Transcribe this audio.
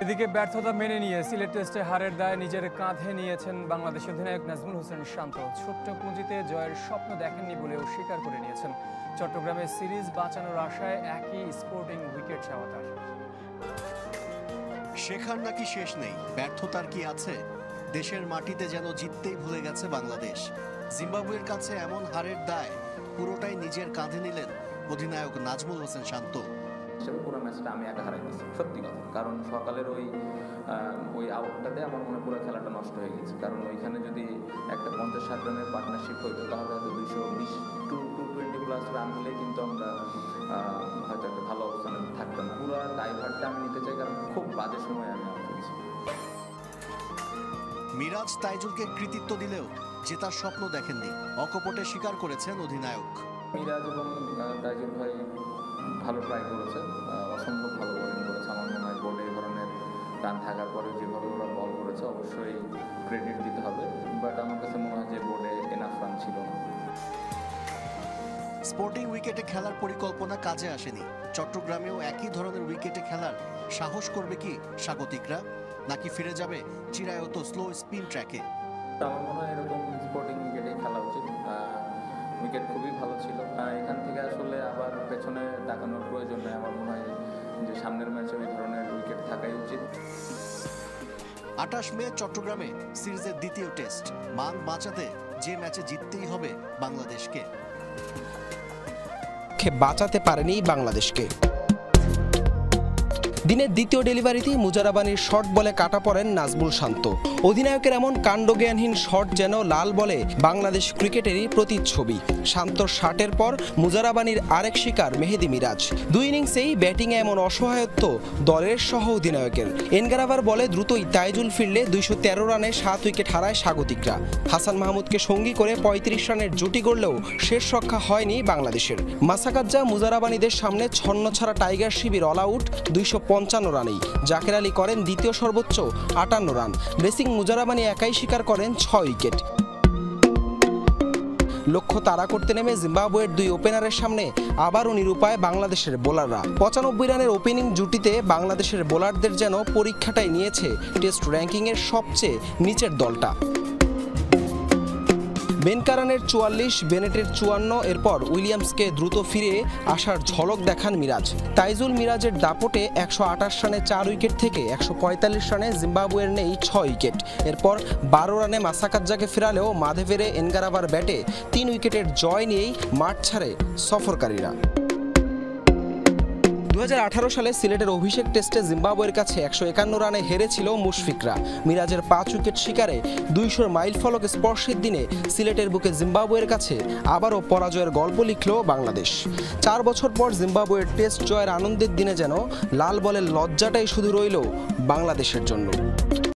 এদিকে ব্যর্থতা মেনে নিয়ে সিলেট টেস্টে হারের দায় নিজের কাঁধে নিয়েছেন বাংলাদেশ অধিনায়ক নাজমুল হোসেন শান্ত। ছোট্ট পুঁজিতে জয়ের স্বপ্ন দেখেননি বলেও স্বীকার করে নিয়েছেন। চট্টগ্রামে সিরিজ বাঁচানোর আশায় একই স্পোর্টিং উইকেট চাওয়া তার। শেখার নাকি শেষ নেই, ব্যর্থতার কি আছে? দেশের মাটিতে যেন জিততেই ভুলে গেছে বাংলাদেশ। জিম্বাবুয়ের কাছে এমন হারের দায় পুরোটাই নিজের কাঁধে নিলেন অধিনায়ক নাজমুল হোসেন শান্ত। পুরো ম্যাচটা আমি একা হারাই গেছি, সত্যি কথা। কারণ সকালের ওই আউটটাতে আমার মনে পুরো খেলাটা নষ্ট হয়ে গেছে। কারণ ওইখানে যদি একটা 50-60 রানের পার্টনারশিপ হইতো তাহলে হয়তো 220 রান হলেই কিন্তু আমরা হয়তো একটা ভালো অবস্থানে থাকতাম। পুরো ড্রাইভারটা আমি নিতে চাই, কারণ খুব বাজে সময় আমি আউট হয়েছি। মিরাজ তাইজুলকে কৃতিত্ব দিলেও জেতার স্বপ্ন দেখেননি, অকপটে স্বীকার করেছেন অধিনায়ক। মিরাজ এবং তাইজুল ভাই ভালো ট্রাই করেছে, অসম্ভব ভালো বোলিং করেছে। আমার মনে হয় বোর্ডে এই ধরনের রান থাকার পরে যেভাবে ওরা বল করেছে অবশ্যই ক্রেডিট দিতে হবে। বাট আমার কাছে মনে হয় যে বোর্ডে এনাফ রান ছিল না। স্পোর্টিং উইকেটে খেলার পরিকল্পনা কাজে আসেনি। চট্টগ্রামেও একই ধরনের উইকেটে খেলার সাহস করবে কি স্বাগতিকরা, নাকি ফিরে যাবে চিরায়ত স্লো স্পিন ট্র্যাকে? আমার মনে হয় এরকম স্পোর্টিং উইকেটে খেলা উচিত। উইকেট খুবই ভালো ছিল। এখান থেকে আসলে আবার পেছনে তাকানোর প্রয়োজন নেই। আমার মনে হয় যে সামনের ম্যাচে ওই ধরনের উইকেট থাকাই উচিত। 28 মে চট্টগ্রামে সিরিজের দ্বিতীয় টেস্ট। মান বাঁচাতে যে ম্যাচে জিততেই হবে বাংলাদেশকে। বাঁচাতে পারেনি বাংলাদেশকে। দিনের দ্বিতীয় ডেলিভারিতেই মুজারাবানির শর্ট বলে কাটা পড়েন নাজমুল শান্ত। অধিনায়কের এমন কাণ্ডজ্ঞানহীন শট যেন লাল বলে বাংলাদেশ ক্রিকেটেরই প্রতিচ্ছবি। শান্তর শাটের পর মুজারাবানির আরেক শিকার মেহেদী মিরাজ। দুই ইনিংসেই ব্যাটিংয়ে এমন অসহায়ত্ব দলের সহ অধিনায়কের। এনগারাভার বলে দ্রুতই তাইজুল ফিরলে 213 রানে 7 উইকেট হারায় স্বাগতিকরা। হাসান মাহমুদকে সঙ্গী করে 35 রানের জুটি গড়লেও শেষ রক্ষা হয়নি বাংলাদেশের। মাসাকাজ্জা মুজারাবানিদের সামনে ছন্নছাড়া টাইগার শিবির অল আউট 255 রানেই। জাকের আলী করেন দ্বিতীয় সর্বোচ্চ 58 রান। ব্রেসিং মুজারাবানি একাই শিকার করেন 6 উইকেট। লক্ষ্য তাড়া করতে নেমে জিম্বাবুয়ের দুই ওপেনারের সামনে আবারও নিরুপায় বাংলাদেশের বোলাররা। 95 রানের ওপেনিং জুটিতে বাংলাদেশের বোলারদের যেন পরীক্ষাটাই নিয়েছে টেস্ট র্যাঙ্কিংয়ের সবচেয়ে নিচের দলটা। বেনকারানের 44, বেনেটের 54, এরপর উইলিয়ামসকে দ্রুত ফিরে আসার ঝলক দেখান মিরাজ। তাইজুল মিরাজের দাপটে 128 রানে 4 উইকেট থেকে 145 রানে জিম্বাবুয়ের নেই 6 উইকেট। এরপর 12 রানে মাসাকাজ্জাকে ফেরালেও মাঝে ফেরে এনগারাভার ব্যাটে 3 উইকেটের জয় নিয়েই মাঠ ছাড়ে সফরকারীরা। 2018 সালে সিলেটের অভিষেক টেস্টে জিম্বাবুয়ের কাছে 151 রানে হেরেছিল মুশফিকরা। মিরাজের 5 উইকেট শিকারে 200 মাইল ফলক স্পর্শের দিনে সিলেটের বুকে জিম্বাবুয়ের কাছে আবারও পরাজয়ের গল্প লিখল বাংলাদেশ। 4 বছর পর জিম্বাবুয়ের টেস্ট জয়ের আনন্দের দিনে যেন লাল বলের লজ্জাটাই শুধু রইল বাংলাদেশের জন্য।